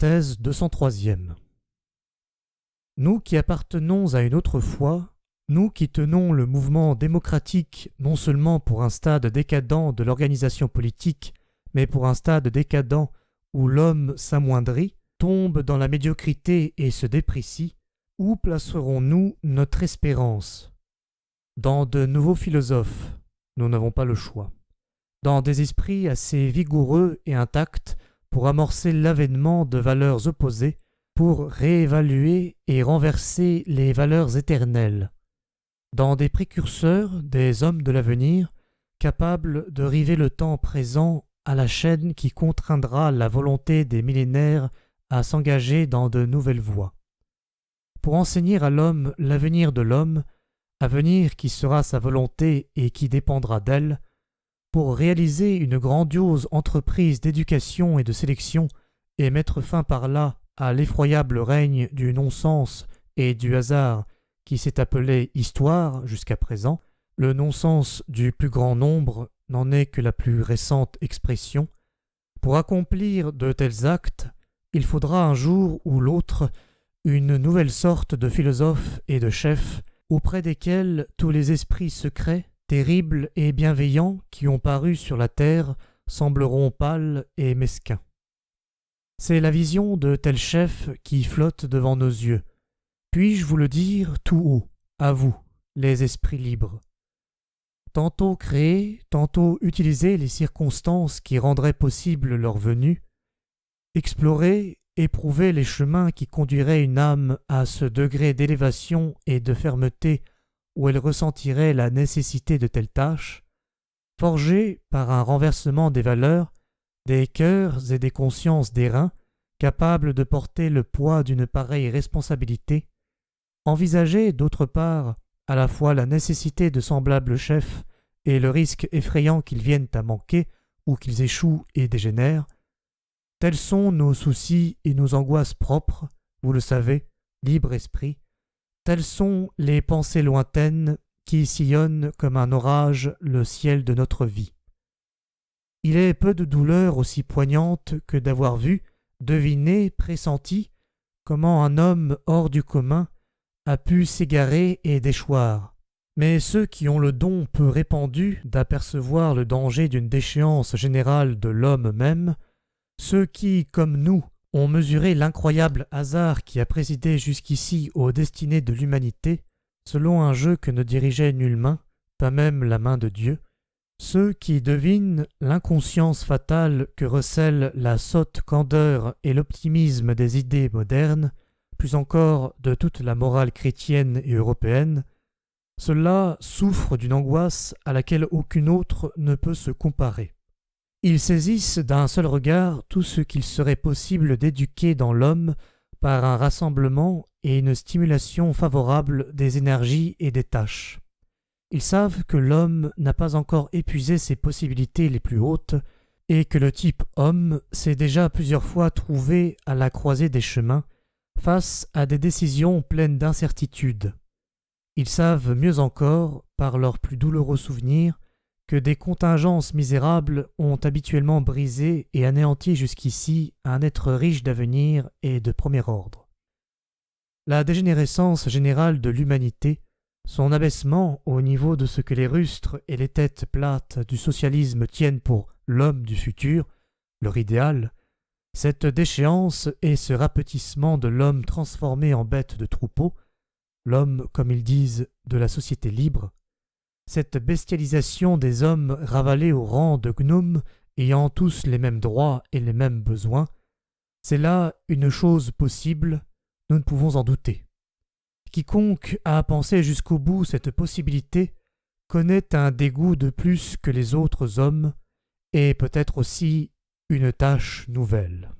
Thèse 203e. Nous qui appartenons à une autre foi, nous qui tenons le mouvement démocratique non seulement pour un stade décadent de l'organisation politique, mais pour un stade décadent où l'homme s'amoindrit, tombe dans la médiocrité et se déprécie, où placerons-nous notre espérance? Dans de nouveaux philosophes, nous n'avons pas le choix. Dans des esprits assez vigoureux et intacts pour amorcer l'avènement de valeurs opposées, pour réévaluer et renverser les valeurs éternelles. Dans des précurseurs, des hommes de l'avenir, capables de river le temps présent à la chaîne qui contraindra la volonté des millénaires à s'engager dans de nouvelles voies. Pour enseigner à l'homme l'avenir de l'homme, avenir qui sera sa volonté et qui dépendra d'elle, pour réaliser une grandiose entreprise d'éducation et de sélection et mettre fin par là à l'effroyable règne du non-sens et du hasard qui s'est appelé histoire jusqu'à présent, le non-sens du plus grand nombre n'en est que la plus récente expression. Pour accomplir de tels actes, il faudra un jour ou l'autre une nouvelle sorte de philosophes et de chefs auprès desquels tous les esprits secrets, terribles et bienveillants qui ont paru sur la terre sembleront pâles et mesquins. C'est la vision de tels chefs qui flotte devant nos yeux. Puis-je vous le dire tout haut, à vous, les esprits libres. Tantôt créer, tantôt utiliser les circonstances qui rendraient possible leur venue, explorer, éprouver les chemins qui conduiraient une âme à ce degré d'élévation et de fermeté où elle ressentirait la nécessité de telles tâches, forger, par un renversement des valeurs, des cœurs et des consciences d'airain, capables de porter le poids d'une pareille responsabilité, envisager, d'autre part, à la fois la nécessité de semblables chefs et le risque effrayant qu'ils viennent à manquer ou qu'ils échouent et dégénèrent, tels sont nos soucis et nos angoisses propres, vous le savez, libre esprit, telles sont les pensées lointaines qui sillonnent comme un orage le ciel de notre vie. Il est peu de douleur aussi poignante que d'avoir vu, deviné, pressenti comment un homme hors du commun a pu s'égarer et déchoir. Mais ceux qui ont le don peu répandu d'apercevoir le danger d'une déchéance générale de l'homme même, ceux qui, comme nous, ont mesuré l'incroyable hasard qui a présidé jusqu'ici aux destinées de l'humanité, selon un jeu que ne dirigeait nulle main, pas même la main de Dieu, ceux qui devinent l'inconscience fatale que recèlent la sotte candeur et l'optimisme des idées modernes, plus encore de toute la morale chrétienne et européenne, ceux-là souffrent d'une angoisse à laquelle aucune autre ne peut se comparer. Ils saisissent d'un seul regard tout ce qu'il serait possible d'éduquer dans l'homme par un rassemblement et une stimulation favorable des énergies et des tâches. Ils savent que l'homme n'a pas encore épuisé ses possibilités les plus hautes et que le type homme s'est déjà plusieurs fois trouvé à la croisée des chemins face à des décisions pleines d'incertitudes. Ils savent mieux encore, par leurs plus douloureux souvenirs, que des contingences misérables ont habituellement brisé et anéanti jusqu'ici un être riche d'avenir et de premier ordre. La dégénérescence générale de l'humanité, son abaissement au niveau de ce que les rustres et les têtes plates du socialisme tiennent pour l'homme du futur, leur idéal, cette déchéance et ce rapetissement de l'homme transformé en bête de troupeau, l'homme, comme ils disent, de la société libre, cette bestialisation des hommes ravalés au rang de gnomes ayant tous les mêmes droits et les mêmes besoins, c'est là une chose possible, nous ne pouvons en douter. Quiconque a pensé jusqu'au bout cette possibilité connaît un dégoût de plus que les autres hommes et peut-être aussi une tâche nouvelle.